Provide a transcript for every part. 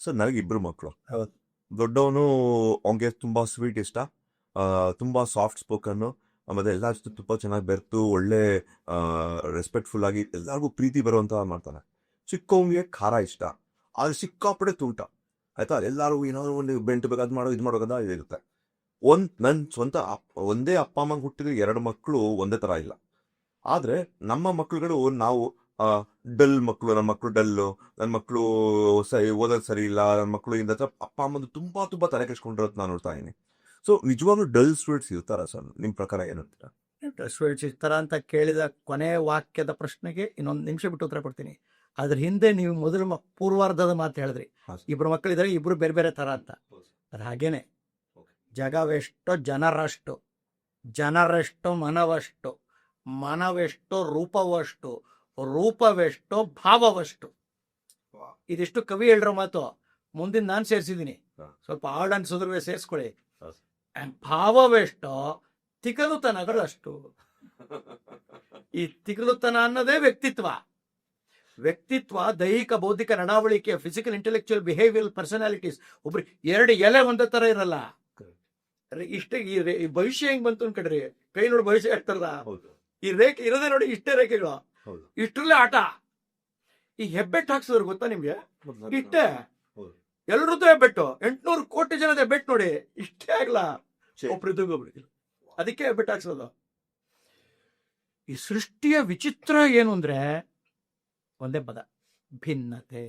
Sir ನನಗೆ ಇಬ್ರು ಮಕ್ಕಳು. ಹೌದು. ದೊಡ್ಡವನು ಅವನಿಗೆ ತುಂಬಾ ಸ್ವೀಟ್ ಇಷ್ಟ, ತುಂಬಾ ಸಾಫ್ಟ್ ಸ್ಪೋಕನ್ನು, ಆಮೇಲೆ ಎಲ್ಲರ ಜೊತೆ ತುಂಬಾ ಚೆನ್ನಾಗಿ ಬೆರೆತು ಒಳ್ಳೆ ರೆಸ್ಪೆಕ್ಟ್ಫುಲ್ ಆಗಿ ಎಲ್ಲರಿಗೂ ಪ್ರೀತಿ ಬರುವಂತ ಮಾಡ್ತಾನೆ. ಚಿಕ್ಕವನಿಗೆ ಖಾರ ಇಷ್ಟ, ಅದು ಸಿಕ್ಕಾಪಡೆ ತುಂಟ. ಆಯ್ತಾ, ಎಲ್ಲರೂ ಏನಾದ್ರು ಒಂದು ಬೆಂಟು ಬೇಕಾದ್ ಮಾಡೋ ಇದು ಮಾಡೋದ ಇರುತ್ತೆ. ನನ್ನ ಸ್ವಂತ ಒಂದೇ ಅಪ್ಪ ಅಮ್ಮಂಗೆ ಹುಟ್ಟಿದ್ರೆ 2 ಮಕ್ಕಳು ಒಂದೇ ತರ ಇಲ್ಲ. ಆದ್ರೆ ನಮ್ಮ ಮಕ್ಕಳುಗಳು ನಾವು ಡಲ್ ಮಕ್ಕಳು, ನನ್ನ ಮಕ್ಕಳು ಡಲ್ಲು, ನನ್ನ ಮಕ್ಕಳು ಓದೋದು ಸರಿ ಇಲ್ಲ, ನನ್ನ ಮಕ್ಕಳು ಇಂದ ಅಪ್ಪ ಅಮ್ಮಂದು ತುಂಬಾ ತುಂಬಾ ತಲೆ ಕೆಡ್ಸ್ಕೊಂಡಿರೋದು ನಾನು ನೋಡ್ತಾ ಇದೀನಿ. ಸೊ ನಿಜವಾಗ್ಲೂ ಡಲ್ ಸ್ಟೂಡೆಂಟ್ಸ್ ಇರ್ತಾರ ಸರ್? ನಿಮ್ ಪ್ರಕಾರ ಏನಂತೀರಾ? ಸ್ವೀಟ್ಸ್ ಇರ್ತಾರ ಅಂತ ಕೇಳಿದ ಕೊನೆ ವಾಕ್ಯದ ಪ್ರಶ್ನೆಗೆ ಇನ್ನೊಂದು ನಿಮಿಷ ಬಿಟ್ಟು ಉತ್ತರ ಕೊಡ್ತೀನಿ. ಅದ್ರ ಹಿಂದೆ ನೀವು ಮೊದಲು ಪೂರ್ವಾರ್ಧದ ಮಾತು ಹೇಳಿದ್ರಿ, ಇಬ್ರು ಮಕ್ಕಳಿದ್ದಾರೆ, ಇಬ್ರು ಬೇರೆ ಬೇರೆ ತರ ಅಂತ. ಅದು ಹಾಗೇನೆ. ಜಗವೆಷ್ಟೋ ಜನರಷ್ಟು, ಜನರೆಷ್ಟೋ ಮನವಷ್ಟು, ಮನವೆಷ್ಟೋ ರೂಪವಷ್ಟು, ರೂಪವೆಷ್ಟೋ ಭಾವವಷ್ಟು. ಇದಿಷ್ಟು ಕವಿ ಹೇಳಿರೋ ಮಾತು. ಮುಂದಿನ ನಾನು ಸೇರಿಸಿದ್ದೀನಿ, ಸ್ವಲ್ಪ ಆರ್ಡ್ ಅನ್ಸೋದ್ರ ಸೇರಿಸ್ಕೊಳ್ಳಿ. ಭಾವವೆಷ್ಟೋ ತಿಗಲುತನಗಳು ಅಷ್ಟು. ಈ ತಿಗಲುತನ ಅನ್ನೋದೇ ವ್ಯಕ್ತಿತ್ವ. ವ್ಯಕ್ತಿತ್ವ ದೈಹಿಕ ಬೌದ್ಧಿಕ ನಡವಳಿಕೆ, ಫಿಸಿಕಲ್ ಇಂಟೆಲೆಕ್ಚುಯಲ್ ಬಿಹೇವಿಯರ್ ಪರ್ಸನಾಲಿಟೀಸ್. ಒಬ್ರು 2 ಎಲೆ ಒಂದೇ ತರ ಇರಲ್ಲ. ಇಷ್ಟೇ ಈ ಭವಿಷ್ಯ ಹೆಂಗ್ ಬಂತು ಅನ್ಕಡ್ರಿ, ಕೈ ನೋಡಿ ಭವಿಷ್ಯ ಆಗ್ತಾರಲ್ಲ, ಈ ರೇಖೆ ಇರೋದೇ ನೋಡಿ, ಇಷ್ಟೇ ರೇಖೆಗಳು, ಇಷ್ಟರಲ್ಲೇ ಆಟ. ಈ ಹೆಬ್ಬೆಟ್ಟು ಹಾಕ್ಸಿದ್ರು ಗೊತ್ತಾ ನಿಮ್ಗೆ? ಇಷ್ಟೇ, ಎಲ್ರದ್ದು ಹೆಬ್ಬೆಟ್ಟು, 800 ಕೋಟಿ ಜನದ ಹೆಬ್ಬೆಟ್ಟು ನೋಡಿ, ಇಷ್ಟೇ ಆಗ್ಲಾ ಒಬ್ರಿಗೊಬ್ರಿಗೆ. ಅದಕ್ಕೆ ಹೆಬ್ಬೆಟ್ಟು ಹಾಕ್ಸೋದು. ಈ ಸೃಷ್ಟಿಯ ವಿಚಿತ್ರ ಏನು ಅಂದ್ರೆ ಒಂದೇ ಪದ, ಭಿನ್ನತೆ.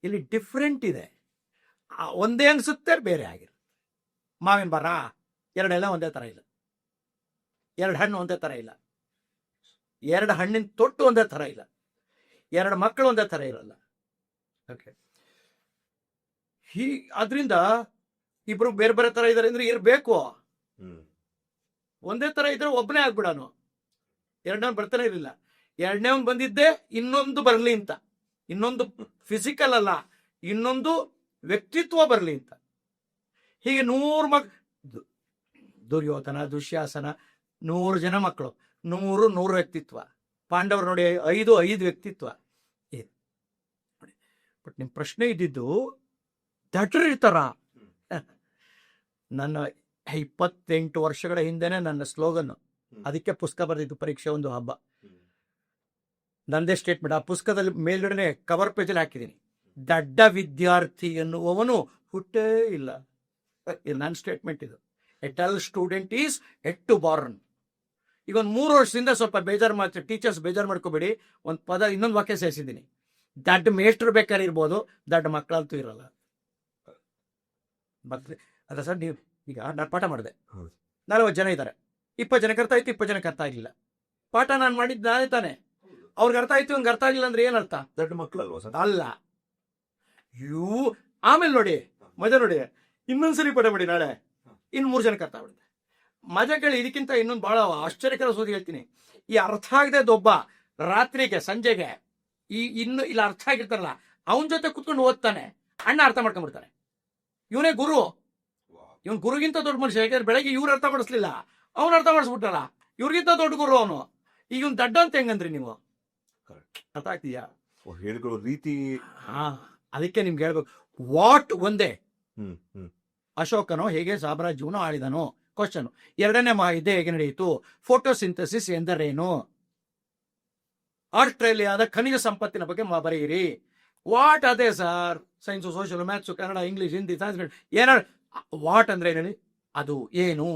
ಇಲ್ಲಿ ಡಿಫ್ರೆಂಟ್ ಇದೆ. ಒಂದೇ ಅನ್ಸುತ್ತೆ, ಬೇರೆ ಆಗಿರುತ್ತೆ. ಮಾವಿನ ಮರ 2 ಎಲೆ ಒಂದೇ ತರ ಇಲ್ಲ, 2 ಹಣ್ಣು ಒಂದೇ ತರ ಇಲ್ಲ, 2 ಹಣ್ಣಿನ ತೊಟ್ಟು ಒಂದೇ ತರ ಇಲ್ಲ, 2 ಮಕ್ಕಳು ಒಂದೇ ತರ ಇರಲ್ಲ. ಓಕೆ, ಆದ್ರಿಂದ ಇಬ್ರು ಬೇರೆ ಬೇರೆ ತರ ಇದಾರೆ ಅಂದ್ರೆ ಇರ್ಬೇಕು. ಒಂದೇ ತರ ಇದ್ರೆ ಒಬ್ಬನೇ ಆಗ್ಬಿಡಾನು, 2ನೇ ಬರ್ತಾನೆ ಇರಲಿಲ್ಲ. 2ನೇ ಬಂದಿದ್ದೆ ಇನ್ನೊಂದು ಬರ್ಲಿ ಅಂತ, ಇನ್ನೊಂದು ಫಿಸಿಕಲ್ ಅಲ್ಲ, ಇನ್ನೊಂದು ವ್ಯಕ್ತಿತ್ವ ಬರ್ಲಿ ಅಂತ. ಹೀಗೆ 100 ದುರ್ಯೋಧನ, ದುಶ್ಯಾಸನ, 100 ಜನ ಮಕ್ಕಳು, 100 ವ್ಯಕ್ತಿತ್ವ. ಪಾಂಡವರು ನೋಡಿ 5 ವ್ಯಕ್ತಿತ್ವ. ಬಟ್ ನಿಮ್ ಪ್ರಶ್ನೆ ಇದ್ದಿದ್ದು ದಟ್ರ ಇರ್ತಾರ. ನನ್ನ 28 ವರ್ಷಗಳ ಹಿಂದೆನೆ ನನ್ನ ಸ್ಲೋಗನ್, ಅದಕ್ಕೆ ಪುಸ್ತಕ ಬರೆದಿದ್ದು, ಪರೀಕ್ಷೆ ಒಂದು ಹಬ್ಬ, ನಂದೇ ಸ್ಟೇಟ್ಮೆಂಟ್. ಆ ಪುಸ್ತಕದಲ್ಲಿ ಮೇಲ್ಗಡೆ ಕವರ್ ಪೇಜಲ್ಲಿ ಹಾಕಿದ್ದೀನಿ, ದಡ್ಡ ವಿದ್ಯಾರ್ಥಿ ಎನ್ನುವವನು ಹುಟ್ಟೇ ಇಲ್ಲ. ಇದು ನನ್ನ ಸ್ಟೇಟ್ಮೆಂಟ್. ಇದು a dull student is yet to born. ಈಗ ಒಂದು 3 ವರ್ಷದಿಂದ ಸ್ವಲ್ಪ ಬೇಜಾರು ಮಾಡ್ತೀವಿ, ಟೀಚರ್ಸ್ ಬೇಜಾರು ಮಾಡ್ಕೋಬೇಡಿ, ಒಂದು ಪದ ಇನ್ನೊಂದು ವಾಕ್ಯ ಸೇರಿಸಿದ್ದೀನಿ, ದಡ್ಡ ಮೇಷ್ಟ್ರು ಬೇಕಾದ್ರೆ ಇರ್ಬೋದು, ದಡ್ಡ ಮಕ್ಕಳಂತೂ ಇರಲ್ಲ. ಮತ್ತೆ ಅದ ಸರ್, ನೀವು ಈಗ ನಾನು ಪಾಠ ಮಾಡಿದೆ, 40 ಜನ ಇದ್ದಾರೆ, 20 ಜನಕ್ಕೆ ಅರ್ಥ ಆಯ್ತು, 20 ಜನಕ್ಕೆ ಅರ್ಥ ಆಗಿಲ್ಲ. ಪಾಠ ನಾನು ಮಾಡಿದ್ದು ನಾನೇ ತಾನೆ, ಅವ್ರಿಗೆ ಅರ್ಥ ಆಯ್ತು, ಇವ್ಗೆ ಅರ್ಥ ಆಗಿಲ್ಲ ಅಂದ್ರೆ ಏನರ್ಥ? ದೊಡ್ಡ ಮಕ್ಕಳಲ್ವಾ ಸರ್? ಅಲ್ಲ. ಆಮೇಲೆ ನೋಡಿ ಮಜಾ ನೋಡಿ, ಇನ್ನೊಂದ್ಸರಿ ಪಾಠ ಮಾಡಿ, ನಾಳೆ ಇನ್ನು 3 ಜನಕ್ಕೆ ಅರ್ಥ ಆಗ್ಬಿಡುತ್ತೆ. ಮಜಾ ಕೇಳಿ. ಇದಕ್ಕಿಂತ ಇನ್ನೊಂದು ಬಹಳ ಆಶ್ಚರ್ಯಕರ ಸುದ್ದಿ ಹೇಳ್ತೀನಿ. ಈ ಅರ್ಥ ಆಗದೆ ಒಬ್ಬ ರಾತ್ರಿಗೆ ಸಂಜೆಗೆ ಇನ್ನು ಇಲ್ಲ ಅರ್ಥ ಆಗಿರ್ತಾರಲ್ಲ, ಅವನ ಜೊತೆ ಕುತ್ಕೊಂಡು ಓದ್ತಾನೆ, ಅಣ್ಣ ಅರ್ಥ ಮಾಡ್ಕೊಂಡ್ಬಿಡ್ತಾನೆ. ಇವನೇ ಗುರು, ಇವನ್ ಗುರುಗಿಂತ ದೊಡ್ಡ ಮನುಷ್ಯ. ಯಾಕಂದ್ರೆ ಬೆಳಗ್ಗೆ ಇವ್ರು ಅರ್ಥ ಮಾಡಿಸ್ಲಿಲ್ಲ, ಅವ್ನು ಅರ್ಥ ಮಾಡಿಸ್ಬಿಟ್ಟಲ್ಲ, ಇವ್ರಿಗಿಂತ ದೊಡ್ಡ ಗುರು ಅವನು. ಈಗ ಇವ್ನು ದಡ್ಡ ಅಂತ ಹೆಂಗಂದ್ರಿ ನೀವು? ಅರ್ಥ ಆಗ್ತೀಯಾ? ಹೇಳ್ಕೊಳ್ಳೋ ರೀತಿ. ಅದಕ್ಕೆ ನಿಮ್ಗೆ ಹೇಳ್ಬೇಕು, ವಾಟ್ ಒಂದೇ. ಅಶೋಕನೋ ಹೇಗೆ ಸಾಮ್ರಾಜ್ಯವನು ಆಳಿದನೋ ಕ್ವಶನ್. 2ನೇ ಮಹಾಯುದ್ಧ ಹೇಗೆ ನಡೆಯಿತು? ಫೋಟೋಸಿಂಥಸಿಸ್ ಎಂದರೇನು? ಆಸ್ಟ್ರೇಲಿಯಾದ ಖನಿಜ ಸಂಪತ್ತಿನ ಬಗ್ಗೆ ಬರೆಯಿರಿ. ವಾಟ್ ಅದೇ sir, science, social, maths, Kannada, English, Hindi, Sanskrit, ಏನ ವಾಟ್ ಅಂದ್ರೆ ಹೇಳಿ, ಅದು ಏನು?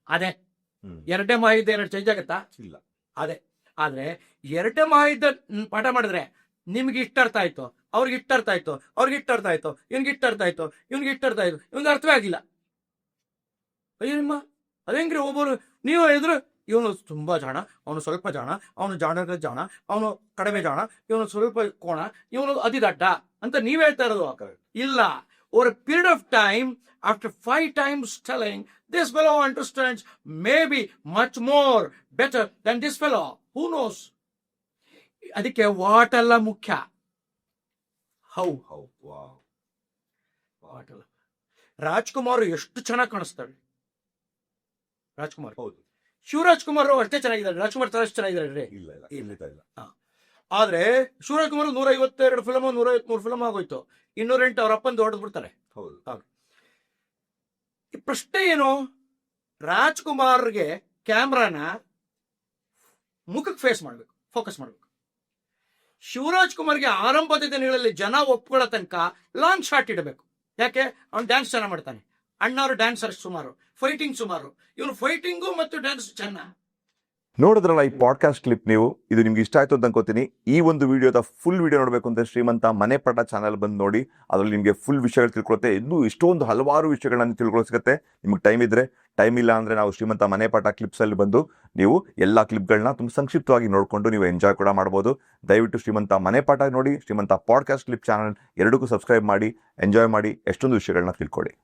ಅದೇ 2ನೇ ಮಹಾಯುದ್ಧ 2 ಚೇಂಜ್ ಆಗತ್ತಾ? ಇಲ್ಲ. ಅದೇ. ಆದ್ರೆ 2ನೇ ಮಹಾಯುದ್ಧ ಪಾಠ ಮಾಡಿದ್ರೆ ನಿಮ್ಗೆ ಇಷ್ಟ ಅರ್ಥ ಆಯ್ತು, ಅವ್ರಿಗೆ ಇಷ್ಟ ಅರ್ಥ ಆಯ್ತು, ಅವ್ರಿಗೆ ಇಷ್ಟ ಅರ್ಥ ಆಯ್ತು, ಇವ್ನಿಗೆ ಇಷ್ಟ ಅರ್ಥ ಆಯ್ತು, ಇವ್ನಿಗೆ ಇಷ್ಟ ಅರ್ಥ ಆಯ್ತು, ಇವ್ನಿಗೆ ಅರ್ಥವೇ ಆಗಿಲ್ಲ. ಅಯ್ಯೋ ನಿಮ್ಮ ಅದೇಂಗ್ರಿ, ಒಬ್ಬರು ನೀವು ಹೇಳಿದ್ರು ಇವನು ತುಂಬಾ ಜಾಣ, ಅವನು ಸ್ವಲ್ಪ ಜಾಣ, ಅವನು ಜಾಣದ ಜಾಣ, ಅವನು ಕಡಿಮೆ ಜಾಣ, ಇವನು ಸ್ವಲ್ಪ ಕೋಣ, ಇವನು ಅತಿ ದಡ್ಡ ಅಂತ ನೀವ್ ಹೇಳ್ತಾ ಇರೋದು. ಇಲ್ಲ. Over A period of time, after 5 times telling, this fellow understands maybe much more better than this fellow. Who knows? ಅದಕ್ಕೆ ವಾಟ್ ಅಲ್ಲ ಮುಖ್ಯ, ಹೌ. ವಾಟ್ ಅಲ್ಲ. ರಾಜ್ಕುಮಾರ್ ಎಷ್ಟು ಚೆನ್ನಾಗಿ ಕಾಣಿಸ್ತಾರೆ. ರಾಜ್ಕುಮಾರ್, ಹೌದು. ಶಿವರಾಜ್ ಕುಮಾರ್ ಅಷ್ಟೇ ಚೆನ್ನಾಗಿದ್ದಾರೆ, ರಾಜ್ಕುಮಾರ್ ತರ ಅಷ್ಟು ಚೆನ್ನಾಗಿದ್ದಾರೆ. ಇಲ್ಲ. ಆದ್ರೆ ಶಿವರಾಜ್ ಕುಮಾರ್ 152 ಫಿಲಮ್ 153 ಫಿಲಮ್ ಆಗೋಯ್ತು. 208 ಅವ್ರ ಅಪ್ಪಂದು ಹೊಡೆದು ಬಿಡ್ತಾರೆ. ಹೌದು. ಈ ಪ್ರಶ್ನೆ ಏನು, ರಾಜ್ಕುಮಾರ್ಗೆ ಕ್ಯಾಮ್ರಾನ ಮುಖಕ್ಕೆ ಫೇಸ್ ಮಾಡ್ಬೇಕು, ಫೋಕಸ್ ಮಾಡ್ಬೇಕು. ಶಿವರಾಜ್ ಕುಮಾರ್ಗೆ ಆರಂಭದ ದಿನಗಳಲ್ಲಿ ಜನ ಒಪ್ಕೊಳ್ಳೋ ತನಕ ಲಾಂಗ್ ಶಾಟ್ ಇಡಬೇಕು. ಯಾಕೆ? ಅವ್ನು ಡ್ಯಾನ್ಸ್ ಚೆನ್ನಾಗಿ ಮಾಡ್ತಾನೆ, ಅಣ್ಣವರು ಡ್ಯಾನ್ಸರ್ ಸುಮಾರು, ಫೈಟಿಂಗ್ ಸುಮಾರು, ಇವನು ಫೈಟಿಂಗು ಮತ್ತು ಡ್ಯಾನ್ಸ್ ಚೆನ್ನಾಗಿ. ನೋಡಿದ್ರಲ್ಲ ಈ ಪಾಡ್ಕಾಸ್ಟ್ ಕ್ಲಿಪ್ ನೀವು, ಇದು ನಿಮ್ಗೆ ಇಷ್ಟ ಆಯ್ತು ಅಂತ ಅನ್ಕೋತೀನಿ. ಈ ಒಂದು ವಿಡಿಯೋದ ಫುಲ್ ವಿಡಿಯೋ ನೋಡಬೇಕು ಅಂತ ಶ್ರೀಮಂತ ಮನೆಪಾಠ ಚಾನಲ್ ಬಂದು ನೋಡಿ, ಅದರಲ್ಲಿ ನಿಮಗೆ ಫುಲ್ ವಿಷಯಗಳು ತಿಳ್ಕೊಳುತ್ತೆ. ಇನ್ನೂ ಇಷ್ಟೊಂದು ಹಲವಾರು ವಿಷಯಗಳನ್ನ ತಿಳ್ಕೊಳ್ಳೋ ಸಿಗುತ್ತೆ. ನಿಮ್ಗೆ ಟೈಮ್ ಇದ್ರೆ, ಟೈಮ್ ಇಲ್ಲ ಅಂದರೆ ನಾವು ಶ್ರೀಮಂತ ಮನೆಪಾಠ ಕ್ಲಿಪ್ಸಲ್ಲಿ ಬಂದು ನೀವು ಎಲ್ಲ ಕ್ಲಿಪ್ಗಳನ್ನ ತುಂಬ ಸಂಕ್ಷಿಪ್ತವಾಗಿ ನೋಡಿಕೊಂಡು ನೀವು ಎಂಜಾಯ್ ಕೂಡ ಮಾಡ್ಬೋದು. ದಯವಿಟ್ಟು ಶ್ರೀಮಂತ ಮನೆಪಾಠ ನೋಡಿ, ಶ್ರೀಮಂತ ಪಾಡ್ಕಾಸ್ಟ್ ಕ್ಲಿಪ್ ಚಾನಲ್ ಎರಡಕ್ಕೂ ಸಬ್ಸ್ಕ್ರೈಬ್ ಮಾಡಿ, ಎಂಜಾಯ್ ಮಾಡಿ, ಎಷ್ಟೊಂದು ವಿಷಯಗಳನ್ನ ತಿಳ್ಕೊಳ್ಳಿ.